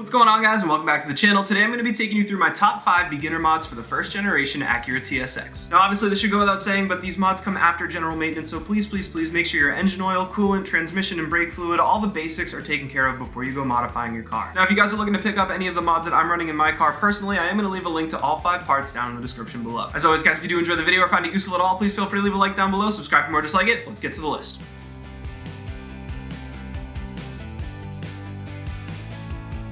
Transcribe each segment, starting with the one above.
What's going on, guys, and welcome back to the channel. Today I'm going to be taking you through my top 5 beginner mods for the first generation Acura TSX. Now obviously this should go without saying, but these mods come after general maintenance, so please make sure your engine oil, coolant, transmission, and brake fluid, all the basics are taken care of before you go modifying your car. Now if you guys are looking to pick up any of the mods that I'm running in my car personally, I am going to leave a link to all 5 parts down in the description below. As always, guys, if you do enjoy the video or find it useful at all, please feel free to leave a like down below, subscribe for more just like it. Let's get to the list.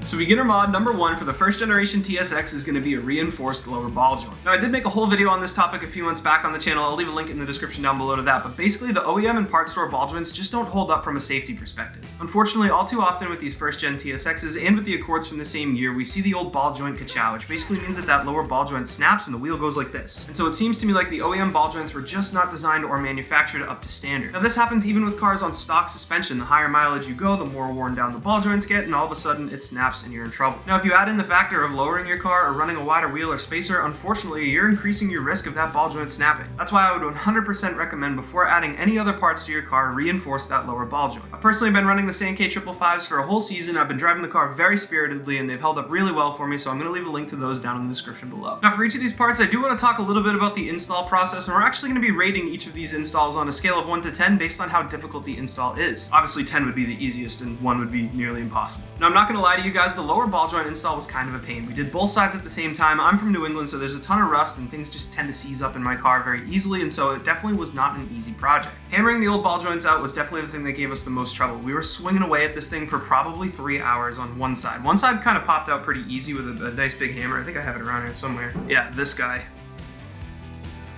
So beginner mod number 1 for the first generation TSX is going to be a reinforced lower ball joint. Now I did make a whole video on this topic a few months back on the channel. I'll leave a link in the description down below to that, but basically the OEM and part store ball joints just don't hold up from a safety perspective. Unfortunately, all too often with these first gen TSXs and with the Accords from the same year, we see the old ball joint ka-chow, which basically means that that lower ball joint snaps and the wheel goes like this. And so it seems to me like the OEM ball joints were just not designed or manufactured up to standard. Now this happens even with cars on stock suspension. The higher mileage you go, the more worn down the ball joints get, and all of a sudden it snaps and you're in trouble. Now if you add in the factor of lowering your car or running a wider wheel or spacer, unfortunately you're increasing your risk of that ball joint snapping. That's why I would 100% recommend before adding any other parts to your car, reinforce that lower ball joint. I've personally been running the Sankei 555s for a whole season. I've been driving the car very spiritedly and they've held up really well for me, so I'm going to leave a link to those down in the description below. Now for each of these parts, I do want to talk a little bit about the install process, and we're actually going to be rating each of these installs on a scale of 1 to 10 based on how difficult the install is. Obviously 10 would be the easiest and 1 would be nearly impossible. Now I'm not going to lie to you guys, the lower ball joint install was kind of a pain. We did both sides at the same time. I'm from New England, so there's a ton of rust and things just tend to seize up in my car very easily, and so it definitely was not an easy project. Hammering the old ball joints out was definitely the thing that gave us the most trouble. We were swinging away at this thing for probably 3 hours on one side. One side kind of popped out pretty easy with a nice big hammer. I think I have it around here somewhere. Yeah, this guy.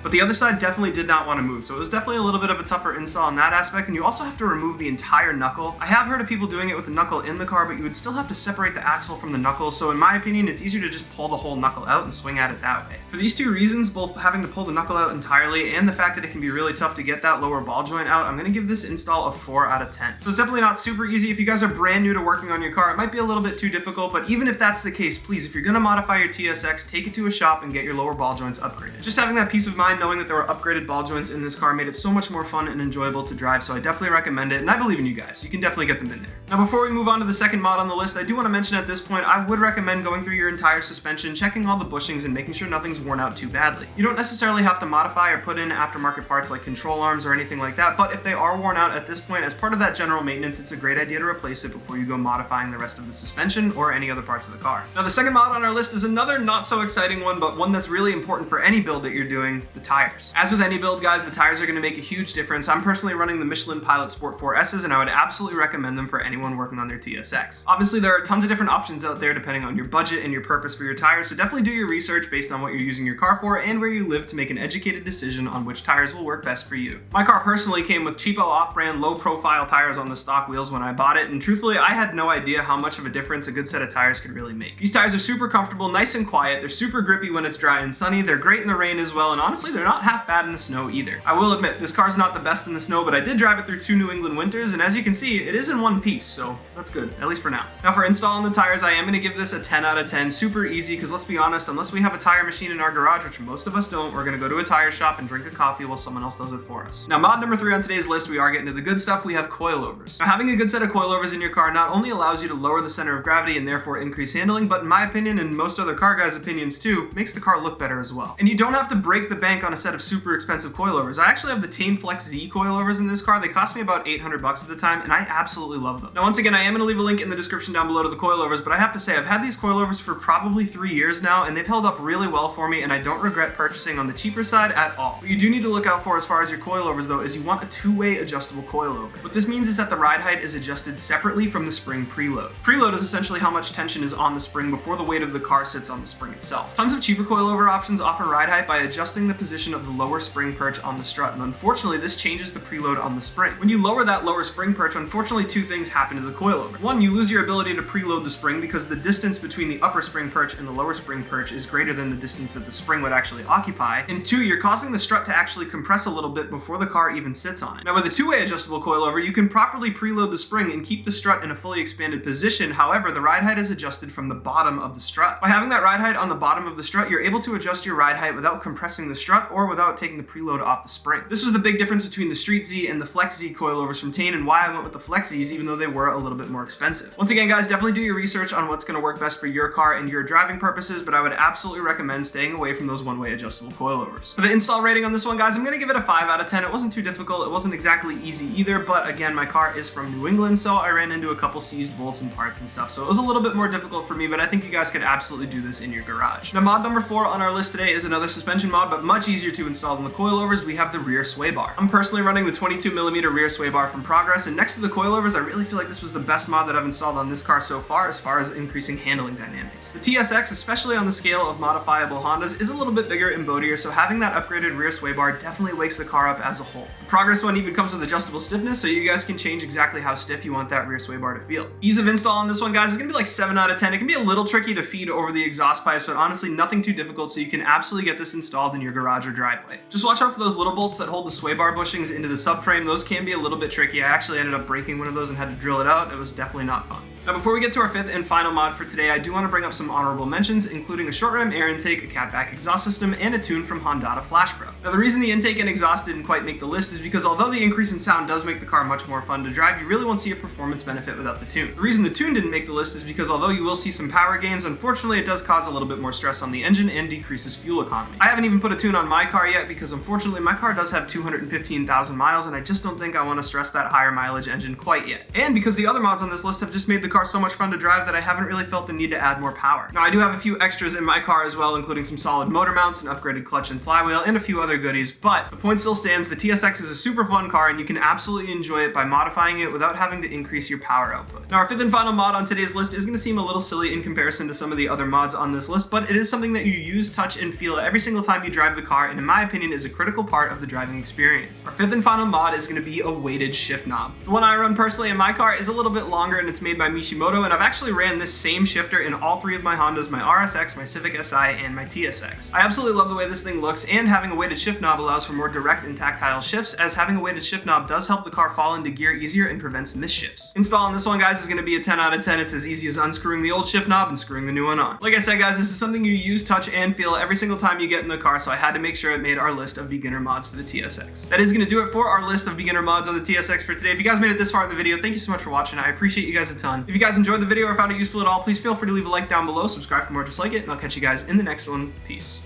But the other side definitely did not want to move, so it was definitely a little bit of a tougher install in that aspect, and you also have to remove the entire knuckle. I have heard of people doing it with the knuckle in the car, but you would still have to separate the axle from the knuckle, so in my opinion, it's easier to just pull the whole knuckle out and swing at it that way. For these two reasons, both having to pull the knuckle out entirely and the fact that it can be really tough to get that lower ball joint out, I'm going to give this install a 4 out of 10. So it's definitely not super easy. If you guys are brand new to working on your car, it might be a little bit too difficult, but even if that's the case, please, if you're going to modify your TSX, take it to a shop and get your lower ball joints upgraded. Just having that peace of mind knowing that there were upgraded ball joints in this car made it so much more fun and enjoyable to drive, so I definitely recommend it, and I believe in you guys. You can definitely get them in there. Now before we move on to the second mod on the list, I do want to mention at this point, I would recommend going through your entire suspension, checking all the bushings, and making sure nothing's worn out too badly. You don't necessarily have to modify or put in aftermarket parts like control arms or anything like that, but if they are worn out at this point, as part of that general maintenance, it's a great idea to replace it before you go modifying the rest of the suspension or any other parts of the car. Now the second mod on our list is another not so exciting one, but one that's really important for any build that you're doing, the tires. As with any build, guys, the tires are going to make a huge difference. I'm personally running the Michelin Pilot Sport 4S's, and I would absolutely recommend them for anyone working on their TSX. Obviously, there are tons of different options out there depending on your budget and your purpose for your tires, so definitely do your research based on what you're using your car for and where you live to make an educated decision on which tires will work best for you. My car personally came with cheapo off-brand, low-profile tires on the stock wheels when I bought it, and truthfully, I had no idea how much of a difference a good set of tires could really make. These tires are super comfortable, nice and quiet, they're super grippy when it's dry and sunny, they're great in the rain as well, and honestly, they're not half bad in the snow either. I will admit, this car's not the best in the snow, but I did drive it through 2 New England winters, and as you can see, it is in one piece, so that's good, at least for now. Now for installing the tires, I am going to give this a 10 out of 10, super easy, because let's be honest, unless we have a tire machine in our garage, which most of us don't, we're going to go to a tire shop and drink a coffee while someone else does it for us. Now mod number 3 on today's list, we are getting to the good stuff, we have coilovers. Now having a good set of coilovers in your car not only allows you to lower the center of gravity and therefore increase handling, but in my opinion, and most other car guys' opinions too, makes the car look better as well. And you don't have to break the bank on a set of super expensive coilovers. I actually have the Tame Flex Z coilovers in this car. They cost me about $800 at the time, and I absolutely love them. Now once again, I am going to leave a link in the description down below to the coilovers, but I have to say I've had these coilovers for probably 3 years now, and they've held up really well for me, and I don't regret purchasing on the cheaper side at all. What you do need to look out for as far as your coilovers though is you want a 2-way adjustable coilover. What this means is that the ride height is adjusted separately from the spring preload. Preload is essentially how much tension is on the spring before the weight of the car sits on the spring itself. Tons of cheaper coilover options offer ride height by adjusting the position of the lower spring perch on the strut, and unfortunately this changes the preload on the spring. When you lower that lower spring perch, unfortunately 2 things happen to the coilover. 1, you lose your ability to preload the spring because the distance between the upper spring perch and the lower spring perch is greater than the distance that the spring would actually occupy, and 2, you're causing the strut to actually compress a little bit before the car even sits on it. Now with a 2-way adjustable coilover, you can properly preload the spring and keep the strut in a fully expanded position. However, the ride height is adjusted from the bottom of the strut. By having that ride height on the bottom of the strut, you're able to adjust your ride height without compressing the strut or without taking the preload off the spring. This was the big difference between the Street Z and the Flex Z coilovers from Tane, and why I went with the Flex Z's even though they were a little bit more expensive. Once again, guys, definitely do your research on what's going to work best for your car and your driving purposes, but I would absolutely recommend staying away from those one-way adjustable coilovers. For the install rating on this one, guys, I'm going to give it a 5 out of 10. It wasn't too difficult. It wasn't exactly easy either, but again, my car is from New England, so I ran into a couple seized bolts and parts and stuff, so it was a little bit more difficult for me, but I think you guys could absolutely do this in your garage. Now, mod number 4 on our list today is another suspension mod, but much easier to install than the coilovers. We have the rear sway bar. I'm personally running the 22mm rear sway bar from Progress, and next to the coilovers, I really feel like this was the best mod that I've installed on this car so far as increasing handling dynamics. The TSX, especially on the scale of modifiable Hondas, is a little bit bigger and boatier, so having that upgraded rear sway bar definitely wakes the car up as a whole. The Progress one even comes with adjustable stiffness, so you guys can change exactly how stiff you want that rear sway bar to feel. Ease of install on this one, guys, is gonna be like 7 out of 10. It can be a little tricky to feed over the exhaust pipes, but honestly, nothing too difficult, so you can absolutely get this installed in your garage or driveway. Just watch out for those little bolts that hold the sway bar bushings into the subframe. Those can be a little bit tricky. I actually ended up breaking one of those and had to drill it out. It was definitely not fun. Now, before we get to our 5th and final mod for today, I do want to bring up some honorable mentions, including a short ram air intake, a catback exhaust system, and a tune from Honda Flash Pro. Now, the reason the intake and exhaust didn't quite make the list is because although the increase in sound does make the car much more fun to drive, you really won't see a performance benefit without the tune. The reason the tune didn't make the list is because although you will see some power gains, unfortunately it does cause a little bit more stress on the engine and decreases fuel economy. I haven't even put a tune on my car yet because unfortunately my car does have 215,000 miles, and I just don't think I want to stress that higher mileage engine quite yet. And because the other mods on this list have just made the car so much fun to drive that I haven't really felt the need to add more power. Now, I do have a few extras in my car as well, including some solid motor mounts, an upgraded clutch and flywheel, and a few other goodies, but the point still stands. The TSX is a super fun car, and you can absolutely enjoy it by modifying it without having to increase your power output. Now, our 5th and final mod on today's list is going to seem a little silly in comparison to some of the other mods on this list, but it is something that you use, touch, and feel every single time you drive the car, and in my opinion is a critical part of the driving experience. Our 5th and final mod is going to be a weighted shift knob. The one I run personally in my car is a little bit longer, and it's made by Mishimoto, and I've actually ran this same shifter in all 3 of my Hondas, my RSX, my Civic SI, and my TSX. I absolutely love the way this thing looks, and having a weighted shift knob allows for more direct and tactile shifts, as having a weighted shift knob does help the car fall into gear easier and prevents misshifts. Install on this one, guys, is going to be a 10 out of 10. It's as easy as unscrewing the old shift knob and screwing the new one on. Like I said, guys, this is something you use, touch, and feel every single time you get in the car, so I had to make sure it made our list of beginner mods for the TSX. That is going to do it for our list of beginner mods on the TSX for today. If you guys made it this far in the video, thank you so much for watching. I appreciate you guys a ton. If you guys enjoyed the video or found it useful at all, please feel free to leave a like down below, subscribe for more just like it, and I'll catch you guys in the next one. Peace.